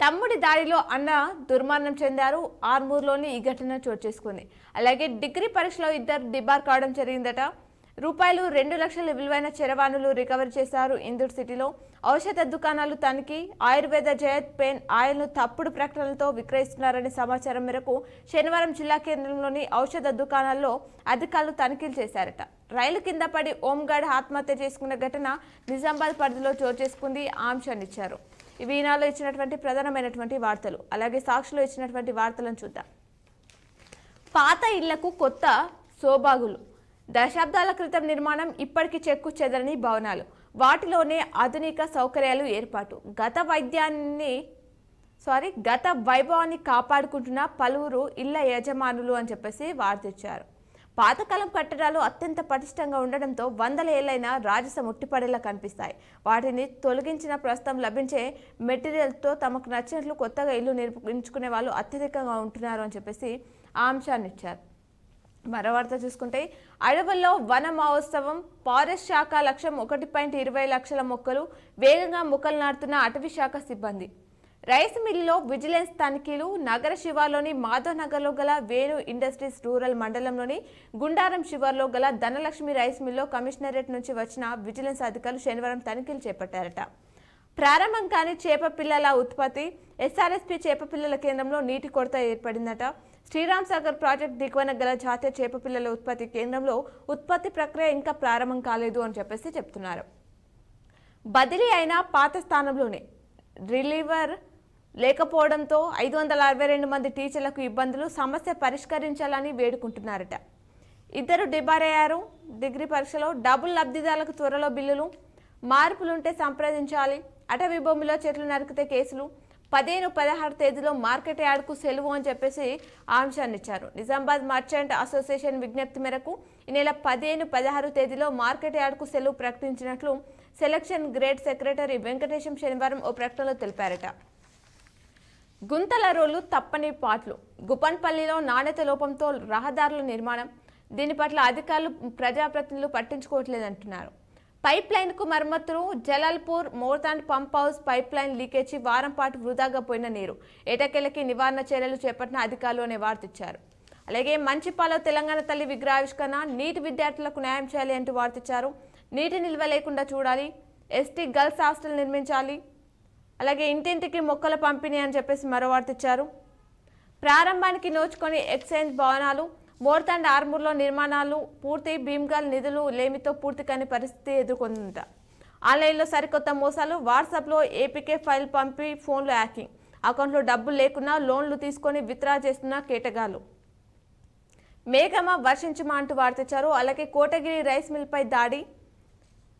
తమ్ముడి దాడిలో అన్న దుర్మరణం చెందారు. ఆర్మూర్లోని ఈ ఘటన చోటు చేసుకుంది. అలాగే డిగ్రీ పరీక్షలో 2 డిబార్ కావడం జరిగిందట. రూపాయలు 2 లక్షల విలువైన చరవాణులు రికవరీ చేశారు. ఇందూర్ సిటీలో ఔషధ దుకాణాలు తనిఖీ. ఆయుర్వేద జయత్ పెయిన్ ఆయిల్ను తప్పుడు ప్రకటనలతో విక్రయిస్తున్నారనే సమాచారం మేరకు శనివారం జిల్లా కేంద్రంలోని ఔషధ దుకాణాల్లో అధికారులు తనిఖీలు చేశారట. రైలు కింద పడి హోంగార్డ్ ఆత్మహత్య చేసుకున్న ఘటన నిజామాబాద్ పరిధిలో చోటు చేసుకుంది. ఆ అంశాన్ని ఇచ్చారు. ఇవి ఈనాలో ఇచ్చినటువంటి ప్రధానమైనటువంటి వార్తలు. అలాగే సాక్షిలో ఇచ్చినటువంటి వార్తలను చూద్దాం. పాత ఇళ్లకు కొత్త సోబాగులు. దశాబ్దాల క్రితం నిర్మాణం, ఇప్పటికీ చెక్కు చెదరని భవనాలు, వాటిలోనే ఆధునిక సౌకర్యాలు ఏర్పాటు. గత వైభవాన్ని కాపాడుకుంటున్న పలువురు ఇళ్ల యజమానులు అని చెప్పేసి వార్తిచ్చారు. పాతకాలం కట్టడాలు అత్యంత పటిష్టంగా ఉండడంతో 100 ఏళ్లైనా రాజసం ఉట్టిపడేలా కనిపిస్తాయి. వాటిని తొలగించిన ప్రస్తుతం లభించే మెటీరియల్తో తమకు నచ్చినట్లు కొత్తగా ఇల్లు నిర్మించుకునే వాళ్ళు అత్యధికంగా ఉంటున్నారు అని చెప్పేసి ఆ అంశాన్ని ఇచ్చారు. మరో వార్త చూసుకుంటే అడవుల్లో వన మహోత్సవం. ఫారెస్ట్ శాఖ లక్ష్యం 1.20 లక్షల మొక్కలు. వేగంగా మొక్కలు నాటుతున్న అటవీ శాఖ సిబ్బంది. రైస్ మిల్లులో విజిలెన్స్ తనిఖీలు. నగర శివార్లోని మాధవ్ నగర్లో గల వేణు ఇండస్ట్రీస్ రూరల్ మండలంలోని గుండారం శివార్లో గల ధనలక్ష్మి రైస్ మిల్లో కమిషనరేట్ నుంచి వచ్చిన విజిలెన్స్ అధికారులు శనివారం తనిఖీలు చేపట్టారట. ప్రారంభం కాని చేప పిల్లల ఉత్పత్తి. ఎస్ఆర్ఎస్పీ చేప పిల్లల కేంద్రంలో నీటి కొరత ఏర్పడిందట. శ్రీరామ్ సాగర్ ప్రాజెక్ట్ దిగువన గల జాతీయ చేప పిల్లల ఉత్పత్తి కేంద్రంలో ఉత్పత్తి ప్రక్రియ ఇంకా ప్రారంభం కాలేదు అని చెప్పేసి చెప్తున్నారు. బదిలీ అయిన పాత స్థానంలోనే రిలీవర్ లేకపోవడంతో 562 మంది టీచర్లకు ఇబ్బందులు. సమస్య పరిష్కరించాలని వేడుకుంటున్నారట. 2 డిబార్ అయ్యారు. డిగ్రీ పరీక్షలో డబుల్ లబ్ధిదారులకు త్వరలో బిల్లులు. మార్పులుంటే సంప్రదించాలి. అటవీ భూమిలో చెట్లు నరికితే కేసులు. 15-16 తేదీలో మార్కెట్ యార్డ్కు సెలవు అని చెప్పేసి ఆ అంశాన్ని ఇచ్చారు. నిజామాబాద్ మర్చెంట్ అసోసియేషన్ విజ్ఞప్తి మేరకు ఈ నెల 15-16 తేదీలో మార్కెట్ యార్డ్కు సెలవు ప్రకటించినట్లు సెలక్షన్ గ్రేడ్ సెక్రటరీ వెంకటేశం శనివారం ఓ ప్రకటనలో తెలిపారట. గుంతల రోడ్లు తప్పని పాట్లు. గుపన్పల్లిలో నాణ్యత లోపంతో రహదారుల నిర్మాణం. దీని పట్ల అధికారులు, ప్రజాప్రతినిధులు పట్టించుకోవట్లేదంటున్నారు. పైప్ లైన్ కు మరమ్మతులు. Jalalpur Mortad pump house pipe line leakage. వారం పాటు వృధాగా పోయిన నీరు. ఎటకెలకి నివారణ చర్యలు చేపట్టిన అధికారులు అనే వార్తిచ్చారు. అలాగే మంచిపాలో తెలంగాణ తల్లి విగ్రహావిష్కరణ. నీటి విద్యార్థులకు న్యాయం చేయాలి అంటూ వార్తిచ్చారు. నీటి నిల్వ లేకుండా చూడాలి. ఎస్టీ గర్ల్స్ హాస్టల్ నిర్మించాలి. అలాగే ఇంటింటికి మొక్కల పంపిణీ అని చెప్పేసి మరో వార్తిచ్చారు. ప్రారంభానికి నోచుకొని ఎక్స్చేంజ్ భవనాలు. మోర్తాండ్ ఆర్మూర్లో నిర్మాణాలు పూర్తి. భీమ్గల్ నిధులు లేమితో పూర్తి కాని పరిస్థితి ఎదుర్కొందంట. ఆన్లైన్లో సరికొత్త మోసాలు. వాట్సాప్లో ఏపీకే ఫైల్ పంపి ఫోన్లో హ్యాకింగ్. అకౌంట్లో డబ్బులు లేకున్నా లోన్లు తీసుకొని విత్డ్రా చేస్తున్న కేటగాళ్లు. మేఘమ వర్షించమా అంటూ వార్తిచ్చారు. అలాగే కోటగిరి రైస్ మిల్పై దాడి.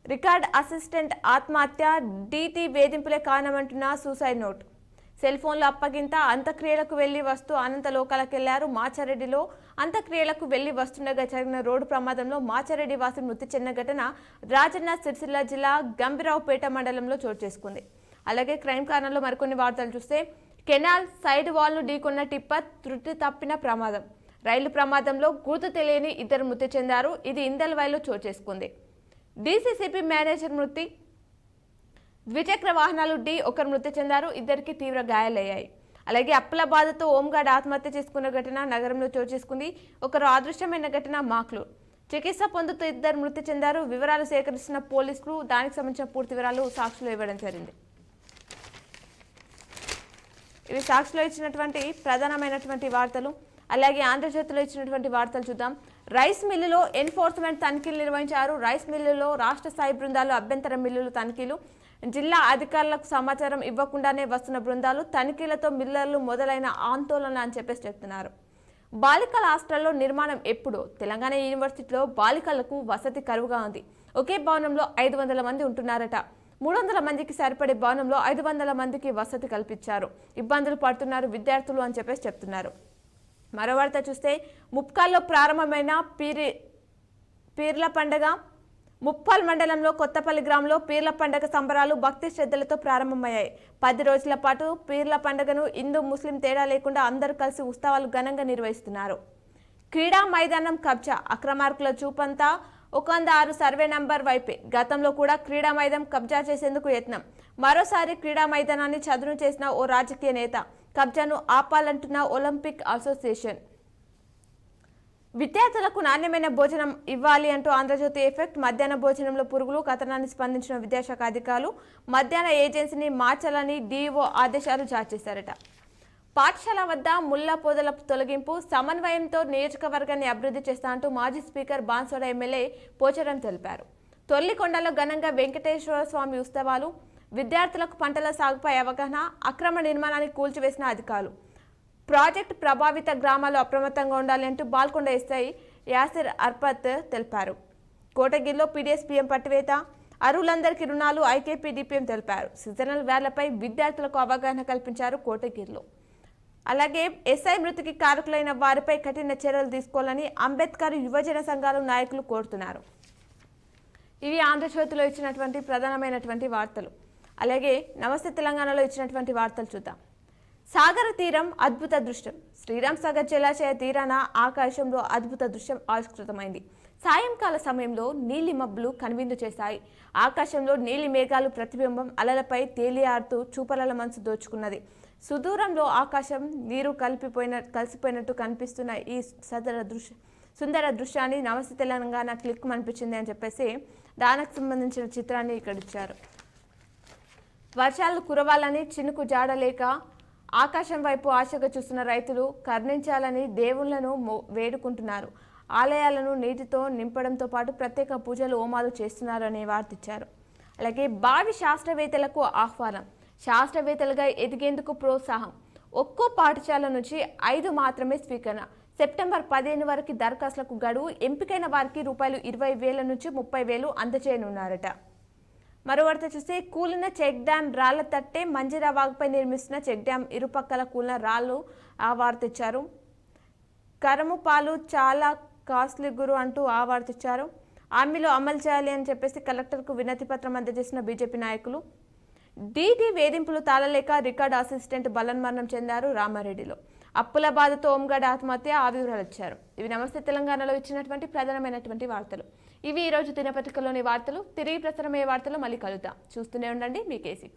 రికార్డ్ అసిస్టెంట్ ఆత్మహత్య. డీటీ వేధింపులే కారణమంటున్న సూసైడ్ నోట్. సెల్ ఫోన్లో అప్పగింత. అంత్యక్రియలకు వెళ్లి వస్తూ అనంత లోకాలకెళ్లారు. మాచారెడ్డిలో అంత్యక్రియలకు వెళ్లి వస్తుండగా జరిగిన రోడ్డు ప్రమాదంలో మాచారెడ్డి వాసి మృతి చెందిన ఘటన రాజన్న సిరిసిల్ల జిల్లా గంభీరావుపేట మండలంలో చోటు చేసుకుంది. అలాగే క్రైమ్ కారణంలో మరికొన్ని వార్తలు చూస్తే కెనాల్ సైడ్ వాల్ను ఢీకొన్న టిప్పర్ త్రుటి తప్పిన ప్రమాదం. రైలు ప్రమాదంలో గుర్తు తెలియని ఇద్దరు మృతి చెందారు. ఇది ఇందల్వాయిలో చోటు చేసుకుంది. డీసీసీపీ మేనేజర్ మృతి. ద్విచక్ర వాహనాలు ఒకరు మృతి చెందారు. ఇద్దరికి తీవ్ర గాయాలయ్యాయి. అలాగే అప్పుల బాధతో హోంగార్డ్ ఆత్మహత్య చేసుకున్న ఘటన నగరంలో చోటు చేసుకుంది. ఒకరు అదృశ్యమైన ఘటన మాక్లూర్. చికిత్స పొందుతూ ఇద్దరు మృతి చెందారు. వివరాలు సేకరిస్తున్న పోలీసులు దానికి సంబంధించిన పూర్తి వివరాలు సాక్షులు ఇవ్వడం జరిగింది. ఇవి సాక్షిలో ఇచ్చినటువంటి ప్రధానమైనటువంటి వార్తలు. అలాగే ఆంధ్రజ్యోతిలో ఇచ్చినటువంటి వార్తలు చూద్దాం. రైస్ మిల్లులో ఎన్ఫోర్స్మెంట్ తనిఖీలు నిర్వహించారు. రైస్ మిల్లులో రాష్ట్ర స్థాయి బృందాలు, అభ్యంతర మిల్లులు తనిఖీలు. జిల్లా అధికారులకు సమాచారం ఇవ్వకుండానే వస్తున్న బృందాలు తనిఖీలతో మిల్లర్లు మొదలైన ఆందోళన అని చెప్పేసి చెప్తున్నారు. బాలికల హాస్టల్లో నిర్మాణం ఎప్పుడో. తెలంగాణ యూనివర్సిటీలో బాలికలకు వసతి కరువుగా ఉంది. ఒకే భవనంలో 500 మంది ఉంటున్నారట. 300 మందికి సరిపడే భవనంలో 500 మందికి వసతి కల్పించారు. ఇబ్బందులు పడుతున్నారు విద్యార్థులు అని చెప్పేసి చెప్తున్నారు. మరో వార్త చూస్తే ముప్కాల్లో ప్రారంభమైన పీర్ల పండగ. ముప్పాల్ మండలంలో కొత్తపల్లి గ్రామంలో పీర్ల పండగ సంబరాలు భక్తి శ్రద్ధలతో ప్రారంభమయ్యాయి. 10 రోజుల పాటు పీర్ల పండుగను హిందూ ముస్లిం తేడా లేకుండా అందరూ కలిసి ఉత్సవాలు ఘనంగా నిర్వహిస్తున్నారు. క్రీడా మైదానం కబ్జా. అక్రమార్కుల చూపంతా 106 సర్వే నంబర్ వైపే. గతంలో కూడా క్రీడా మైదానం కబ్జా చేసేందుకు యత్నం. మరోసారి క్రీడా మైదానాన్ని చదును చేసిన ఓ రాజకీయ నేత. కబ్జాను ఆపాలంటున్న ఒలింపిక్ అసోసియేషన్. విద్యార్థులకు నాణ్యమైన భోజనం ఇవ్వాలి అంటూ ఆంధ్రజ్యోతి ఎఫెక్ట్. మధ్యాహ్న భోజనంలో పురుగులు కథనాన్ని స్పందించిన విద్యాశాఖ అధికారులు మధ్యాహ్న ఏజెన్సీని మార్చాలని డీఓ ఆదేశాలు జారీ చేశారట. పాఠశాల వద్ద ముళ్ళ పొదల తొలగింపు సమన్వయంతో నియోజకవర్గాన్ని అభివృద్ధి చేస్తా అంటూ మాజీ స్పీకర్ బాన్సోడ ఎమ్మెల్యే పోచారం తెలిపారు. తొల్లికొండలో ఘనంగా వెంకటేశ్వర స్వామి ఉత్సవాలు. విద్యార్థులకు పంటల సాగుపై అవగాహన. అక్రమ నిర్మాణాన్ని కూల్చివేసిన అధికారులు. ప్రాజెక్టు ప్రభావిత గ్రామాలు అప్రమత్తంగా ఉండాలి అంటూ బాల్కొండ ఎస్ఐ యాసిర్ అర్పత్ తెలిపారు. కోటగిరిలో పీడీఎస్ పీఎం పట్టివేత. అర్హులందరికీ రుణాలు ఐకేపీ డిపిఎం తెలిపారు. సీజనల్ వ్యాన్లపై విద్యార్థులకు అవగాహన కల్పించారు కోటగిరిలో. అలాగే ఎస్ఐ మృతికి కారకులైన వారిపై కఠిన చర్యలు తీసుకోవాలని అంబేద్కర్ యువజన సంఘాల నాయకులు కోరుతున్నారు. ఇవి ఆంధ్రజ్యోతిలో ఇచ్చినటువంటి ప్రధానమైనటువంటి వార్తలు. అలాగే నమస్తే తెలంగాణలో ఇచ్చినటువంటి వార్తలు చూద్దాం. సాగర తీరం అద్భుత దృశ్యం. శ్రీరామ్ సాగర్ జలాశయ తీరాన ఆకాశంలో అద్భుత దృశ్యం ఆవిష్కృతమైంది. సాయంకాల సమయంలో నీలి మబ్బులు కనువిందు చేశాయి. ఆకాశంలో నీలి మేఘాలు ప్రతిబింబం అలలపై తేలియాడుతూ చూపరల మనసు దోచుకున్నది. సుదూరంలో ఆకాశం నీరు కలిసిపోయినట్టు కనిపిస్తున్న ఈ సుందర దృశ్యాన్ని నమస్తే తెలంగాణ క్లిక్ అనిపించింది అని చెప్పేసి దానికి సంబంధించిన చిత్రాన్ని ఇక్కడ ఇచ్చారు. వర్షాలు కురవాలని చినుకు జాడలేక ఆకాశం వైపు ఆశగా చూస్తున్న రైతులు కరుణించాలని దేవుళ్లను వేడుకుంటున్నారు. ఆలయాలను నీటితో నింపడంతో పాటు ప్రత్యేక పూజలు హోమాలు చేస్తున్నారనే వార్త ఇచ్చారు. అలాగే భావి శాస్త్రవేత్తలకు ఆహ్వానం. శాస్త్రవేత్తలుగా ఎదిగేందుకు ప్రోత్సాహం. ఒక్కో పాఠశాల నుంచి 5 మాత్రమే స్వీకరణ. సెప్టెంబర్ 15 వరకు దరఖాస్తులకు గడువు. ఎంపికైన వారికి ₹20,000 నుంచి 30,000 అందజేయనున్నారట. మరో వార్త చూస్తే కూలిన చెక్ డ్యాం రాళ్ల తట్టే. మంజిరా వాగుపై నిర్మిస్తున్న చెక్ డ్యాం ఇరుపక్కల కూలిన రాళ్లు ఆ వార్త ఇచ్చారు. కరము పాలు చాలా కాస్ట్లీ గురు అంటూ ఆ వార్త ఇచ్చారు. హామీలో అమలు చేయాలి అని చెప్పేసి కలెక్టర్కు వినతి పత్రం అందజేసిన బీజేపీ నాయకులు. డీటీ వేధింపులు తాళలేక రికార్డు అసిస్టెంట్ బలన్మరణం చెందారు రామారెడ్డిలో. అప్పుల బాధతో హోంగార్డ్ ఆత్మహత్య. ఆ వివరాలు ఇచ్చారు. ఇవి నమస్తే తెలంగాణలో ఇచ్చినటువంటి ప్రధానమైనటువంటి వార్తలు. ఇవి ఈరోజు దినపత్రికలోని వార్తలు. తిరిగి ప్రసారమయ్యే వార్తలు మళ్ళీ కలుద్దాం. చూస్తూనే ఉండండి మీ K6.